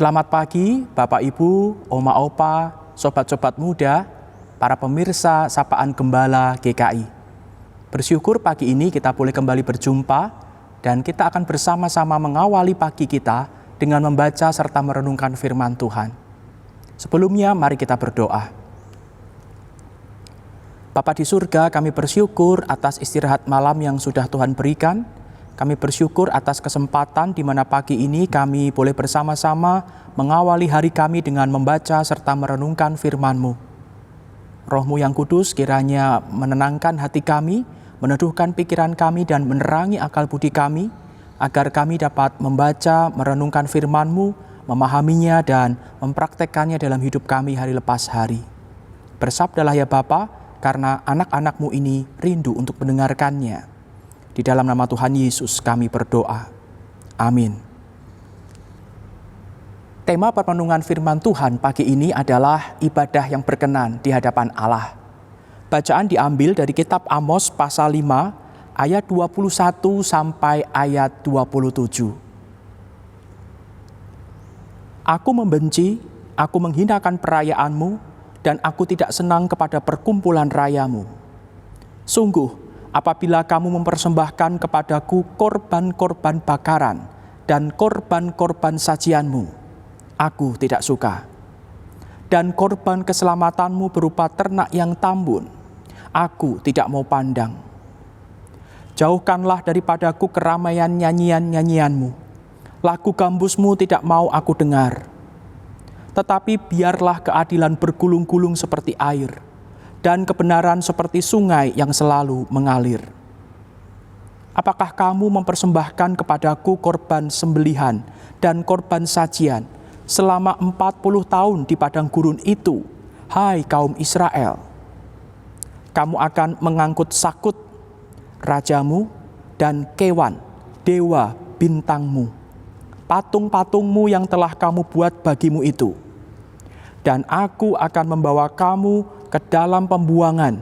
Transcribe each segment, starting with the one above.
Selamat pagi Bapak Ibu, Oma Opa, Sobat-sobat muda, para pemirsa Sapaan Gembala GKI. Bersyukur pagi ini kita boleh kembali berjumpa dan kita akan bersama-sama mengawali pagi kita dengan membaca serta merenungkan firman Tuhan. Sebelumnya mari kita berdoa. Bapa di surga, kami bersyukur atas istirahat malam yang sudah Tuhan berikan. Kami bersyukur atas kesempatan di mana pagi ini kami boleh bersama-sama mengawali hari kami dengan membaca serta merenungkan firman-Mu. Roh-Mu yang kudus kiranya menenangkan hati kami, meneduhkan pikiran kami dan menerangi akal budi kami, agar kami dapat membaca, merenungkan firman-Mu, memahaminya dan mempraktekkannya dalam hidup kami hari lepas hari. Bersabdalah ya Bapa, karena anak-anak-Mu ini rindu untuk mendengarkannya. Di dalam nama Tuhan Yesus kami berdoa. Amin. Tema permenungan firman Tuhan pagi ini adalah ibadah yang berkenan di hadapan Allah. Bacaan diambil dari kitab Amos pasal 5 ayat 21 sampai ayat 27. Aku membenci, aku menghinakan perayaanmu, dan aku tidak senang kepada perkumpulan rayamu. Sungguh, apabila kamu mempersembahkan kepadaku korban-korban bakaran dan korban-korban sajianmu, aku tidak suka. Dan korban keselamatanmu berupa ternak yang tambun, aku tidak mau pandang. Jauhkanlah daripadaku keramaian nyanyian-nyanyianmu. Lagu gambusmu tidak mau aku dengar. Tetapi biarlah keadilan bergulung-gulung seperti air, dan kebenaran seperti sungai yang selalu mengalir. Apakah kamu mempersembahkan kepadaku korban sembelihan dan korban sajian selama 40 tahun di padang gurun itu, hai kaum Israel? Kamu akan mengangkut Sakut, rajamu, dan Kewan, dewa bintangmu, patung-patungmu yang telah kamu buat bagimu itu. Dan aku akan membawa kamu ke dalam pembuangan,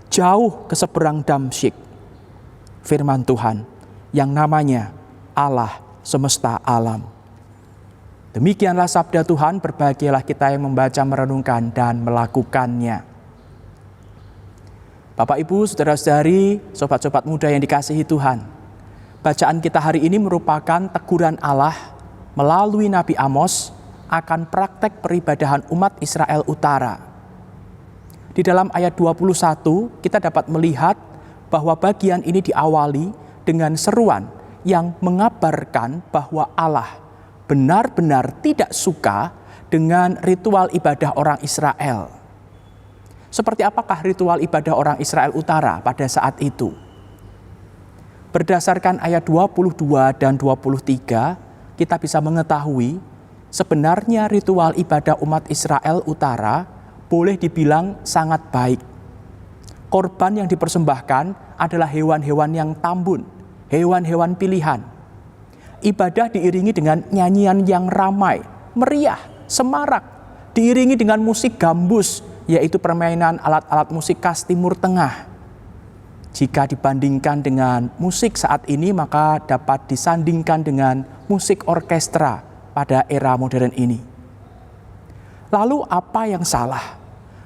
jauh ke seberang Damsyik. Firman Tuhan yang namanya Allah semesta alam. Demikianlah sabda Tuhan, berbahagialah kita yang membaca, merenungkan, dan melakukannya. Bapak Ibu, saudara-saudari, sobat-sobat muda yang dikasihi Tuhan. Bacaan kita hari ini merupakan teguran Allah melalui Nabi Amos akan praktek peribadahan umat Israel Utara. Di dalam ayat 21, kita dapat melihat bahwa bagian ini diawali dengan seruan yang mengabarkan bahwa Allah benar-benar tidak suka dengan ritual ibadah orang Israel. Seperti apakah ritual ibadah orang Israel Utara pada saat itu? Berdasarkan ayat 22 dan 23, kita bisa mengetahui sebenarnya ritual ibadah umat Israel Utara boleh dibilang sangat baik. Korban yang dipersembahkan adalah hewan-hewan yang tambun, hewan-hewan pilihan. Ibadah diiringi dengan nyanyian yang ramai, meriah, semarak, diiringi dengan musik gambus, yaitu permainan alat-alat musik khas Timur Tengah. Jika dibandingkan dengan musik saat ini, maka dapat disandingkan dengan musik orkestra pada era modern ini. Lalu apa yang salah?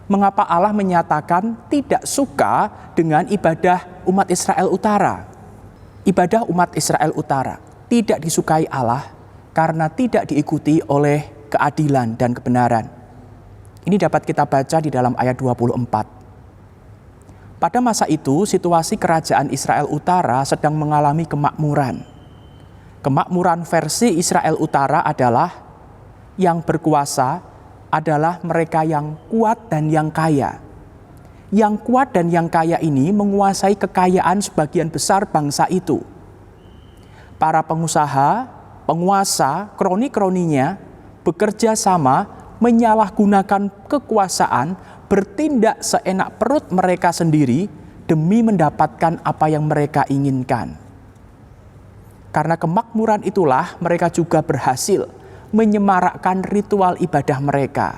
Mengapa Allah menyatakan tidak suka dengan ibadah umat Israel Utara? Ibadah umat Israel Utara tidak disukai Allah karena tidak diikuti oleh keadilan dan kebenaran. Ini dapat kita baca di dalam ayat 24. Pada masa itu, situasi kerajaan Israel Utara sedang mengalami kemakmuran. Kemakmuran versi Israel Utara adalah yang berkuasa adalah mereka yang kuat dan yang kaya. Yang kuat dan yang kaya ini menguasai kekayaan sebagian besar bangsa itu. Para pengusaha, penguasa, kroni-kroninya bekerja sama menyalahgunakan kekuasaan, bertindak seenak perut mereka sendiri demi mendapatkan apa yang mereka inginkan. Karena kemakmuran itulah mereka juga berhasil menyemarakkan ritual ibadah mereka.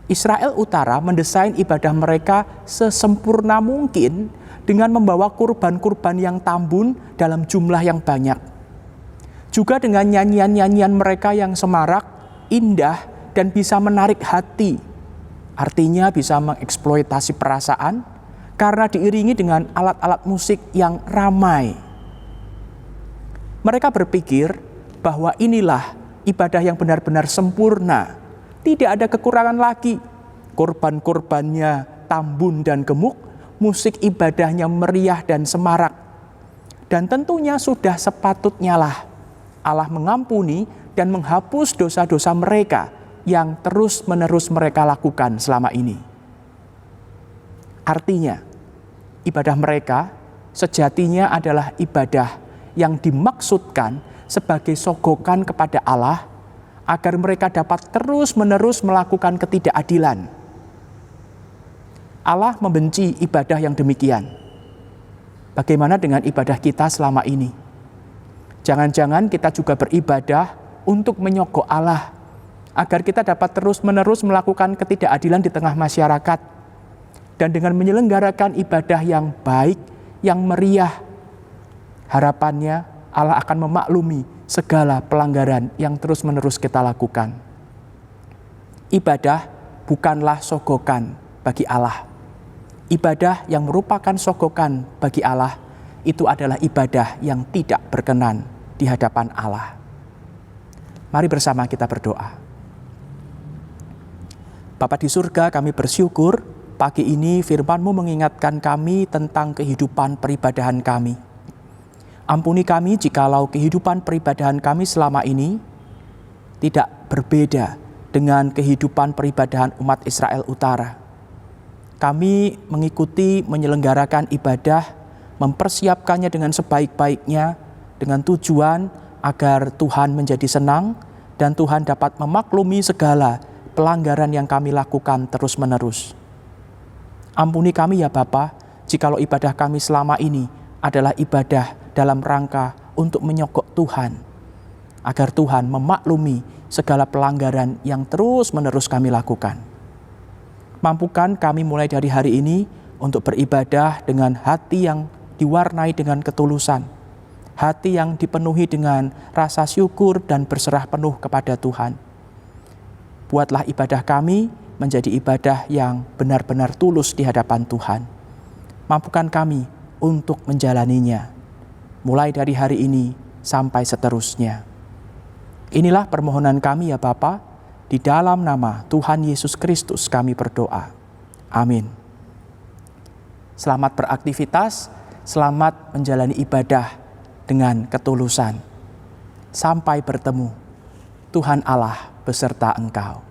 Israel Utara mendesain ibadah mereka sesempurna mungkin dengan membawa kurban-kurban yang tambun dalam jumlah yang banyak. Juga dengan nyanyian-nyanyian mereka yang semarak, indah, dan bisa menarik hati. Artinya bisa mengeksploitasi perasaan karena diiringi dengan alat-alat musik yang ramai. Mereka berpikir bahwa inilah ibadah yang benar-benar sempurna. Tidak ada kekurangan lagi. Korban-korbannya tambun dan gemuk, musik ibadahnya meriah dan semarak. Dan tentunya sudah sepatutnya lah Allah mengampuni dan menghapus dosa-dosa mereka yang terus-menerus mereka lakukan selama ini. Artinya, ibadah mereka sejatinya adalah ibadah yang dimaksudkan sebagai sogokan kepada Allah agar mereka dapat terus-menerus melakukan ketidakadilan. Allah membenci ibadah yang demikian. Bagaimana dengan ibadah kita selama ini? Jangan-jangan kita juga beribadah untuk menyogok Allah, agar kita dapat terus-menerus melakukan ketidakadilan di tengah masyarakat. Dan dengan menyelenggarakan ibadah yang baik, yang meriah, harapannya Allah akan memaklumi segala pelanggaran yang terus-menerus kita lakukan. Ibadah bukanlah sogokan bagi Allah. Ibadah yang merupakan sogokan bagi Allah itu adalah ibadah yang tidak berkenan di hadapan Allah. Mari bersama kita berdoa. Bapa di surga, kami bersyukur pagi ini firman-Mu mengingatkan kami tentang kehidupan peribadahan kami. Ampuni kami jikalau kehidupan peribadahan kami selama ini tidak berbeda dengan kehidupan peribadahan umat Israel Utara. Kami mengikuti menyelenggarakan ibadah, mempersiapkannya dengan sebaik-baiknya, dengan tujuan agar Tuhan menjadi senang dan Tuhan dapat memaklumi segala pelanggaran yang kami lakukan terus-menerus. Ampuni kami ya Bapa, jikalau ibadah kami selama ini adalah ibadah dalam rangka untuk menyogok Tuhan, agar Tuhan memaklumi segala pelanggaran yang terus-menerus kami lakukan. Mampukan kami mulai dari hari ini untuk beribadah dengan hati yang diwarnai dengan ketulusan, hati yang dipenuhi dengan rasa syukur dan berserah penuh kepada Tuhan. Buatlah ibadah kami menjadi ibadah yang benar-benar tulus di hadapan Tuhan. Mampukan kami untuk menjalaninya, mulai dari hari ini sampai seterusnya. Inilah permohonan kami ya Bapa, di dalam nama Tuhan Yesus Kristus kami berdoa. Amin. Selamat beraktivitas, selamat menjalani ibadah dengan ketulusan. Sampai bertemu. Tuhan Allah beserta engkau.